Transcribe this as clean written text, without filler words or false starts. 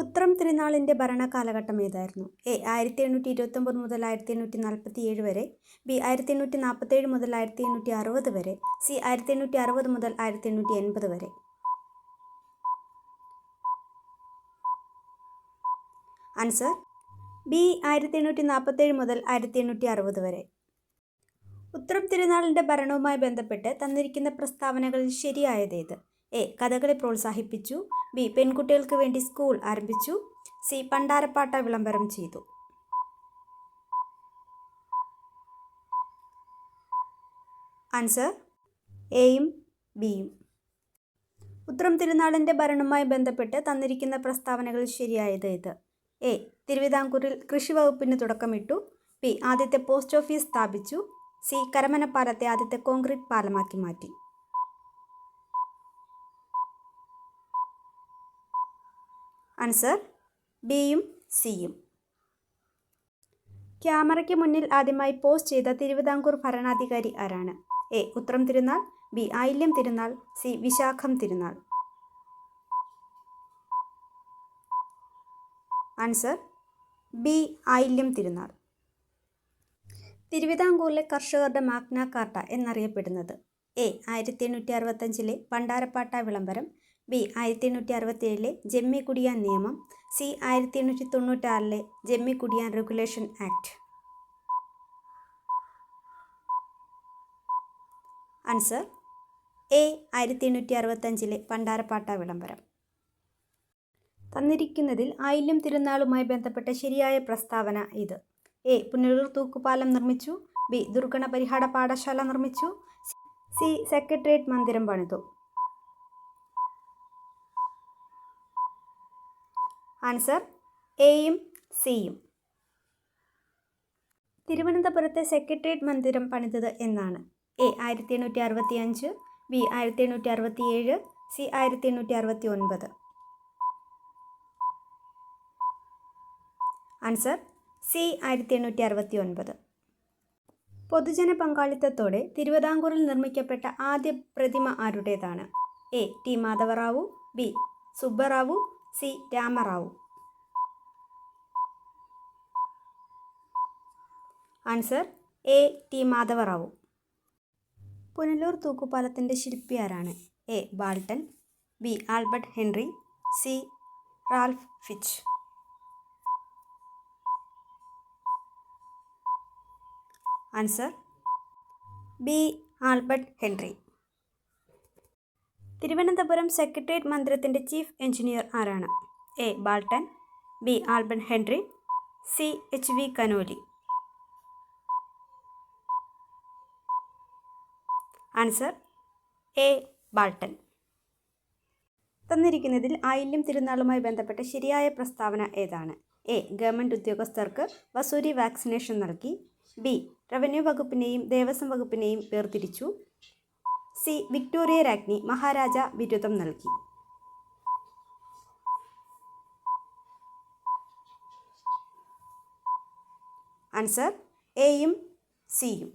ഉത്രം തിരുനാളിൻ്റെ ഭരണകാലഘട്ടം ഏതായിരുന്നു? എ 1729 മുതൽ 1847 വരെ, ബി 1847 മുതൽ 1860 വരെ, സി 1860 മുതൽ 1880 വരെ. ആൻസർ ബി 1847 മുതൽ 1860 വരെ. ഉത്രം തിരുനാളിൻ്റെ ഭരണവുമായി ബന്ധപ്പെട്ട് തന്നിരിക്കുന്ന പ്രസ്താവനകളിൽ ശരിയായതേത്? എ കഥകളി പ്രോത്സാഹിപ്പിച്ചു, ബി പെൺകുട്ടികൾക്ക് വേണ്ടി സ്കൂൾ ആരംഭിച്ചു, സി പണ്ടാരപ്പാട്ട വിളംബരം ചെയ്തു. ആൻസർ എയും ബിയും. ഉത്രം തിരുനാളിൻ്റെ ഭരണവുമായി ബന്ധപ്പെട്ട് തന്നിരിക്കുന്ന പ്രസ്താവനകളിൽ ശരിയായത് ഏത്? എ തിരുവിതാംകൂറിൽ കൃഷി വകുപ്പിന് തുടക്കമിട്ടു, ബി ആദ്യത്തെ പോസ്റ്റ് ഓഫീസ് സ്ഥാപിച്ചു, സി കരമനപ്പാലത്തെ ആദ്യത്തെ കോൺക്രീറ്റ് പാലമാക്കി മാറ്റി. ആൻസർ ബിയും സിയും. ക്യാമറയ്ക്ക് മുന്നിൽ ആദ്യമായി പോസ്റ്റ് ചെയ്ത തിരുവിതാംകൂർ ഭരണാധികാരി ആരാണ്? A Uthram Thirunal, B Ayilyam Thirunal, C Vishakham Thirunal. Answer B ആയില്യം തിരുനാൾ. തിരുവിതാംകൂറിലെ കർഷകരുടെ മാഗ്ന കാർട്ട എന്നറിയപ്പെടുന്നത്? എ 1865 പണ്ടാരപ്പാട്ട വിളംബരം, ബി 1867 ജമ്മിക്കുടിയാൻ നിയമം, സി 1896 ജമ്മിക്കുടിയാൻ റെഗുലേഷൻ ആക്ട്. ആൻസർ എ 1865 പണ്ടാരപ്പാട്ട വിളംബരം. തന്നിരിക്കുന്നതിൽ ആയില്യം തിരുനാളുമായി ബന്ധപ്പെട്ട ശരിയായ പ്രസ്താവന ഇത്? എ പുനലൂർ തൂക്കുപാലം നിർമ്മിച്ചു, ബി ദുർഗണ പരിഹാര പാഠശാല നിർമ്മിച്ചു, സി സെക്രട്ടേറിയറ്റ് മന്ദിരം പണിതു. ആൻസർ എയും സിയും. തിരുവനന്തപുരത്തെ സെക്രട്ടേറിയറ്റ് മന്ദിരം പണിതത് എന്നാണ്? A 1865, B 1867, C 1869. Answer C 1869. പൊതുജന പങ്കാളിത്തത്തോടെ തിരുവിതാംകൂറിൽ നിർമ്മിക്കപ്പെട്ട ആദ്യ പ്രതിമ ആരുടേതാണ്? A T Madhava Rao, B Subba Rao, C Rama Rao. Answer A T Madhava Rao. Punalur തൂക്കുപാലത്തിൻ്റെ ശില്പി ആരാണ്? A Barton, B Albert Henry, C Ralph Fitch. Answer B Albert Henry. Thiruvananthapuram secretariat മന്ദിരത്തിൻ്റെ ചീഫ് എഞ്ചിനീയർ ആരാണ്? A Barton, B Albert Henry, C H V Conolly. Answer A Barton. തന്നിരിക്കുന്നതിൽ ആയില്യം തിരുനാളുമായി ബന്ധപ്പെട്ട ശരിയായ പ്രസ്താവന ഏതാണ്? എ ഗവൺമെൻറ് ഉദ്യോഗസ്ഥർക്ക് വസൂരി വാക്സിനേഷൻ നൽകി, ബി റവന്യൂ വകുപ്പിനെയും ദേവസ്വം വകുപ്പിനെയും വേർതിരിച്ചു, സി വിക്ടോറിയ രാജ്ഞി മഹാരാജ ബിരുദം നൽകി. ആൻസർ എയും സിയും.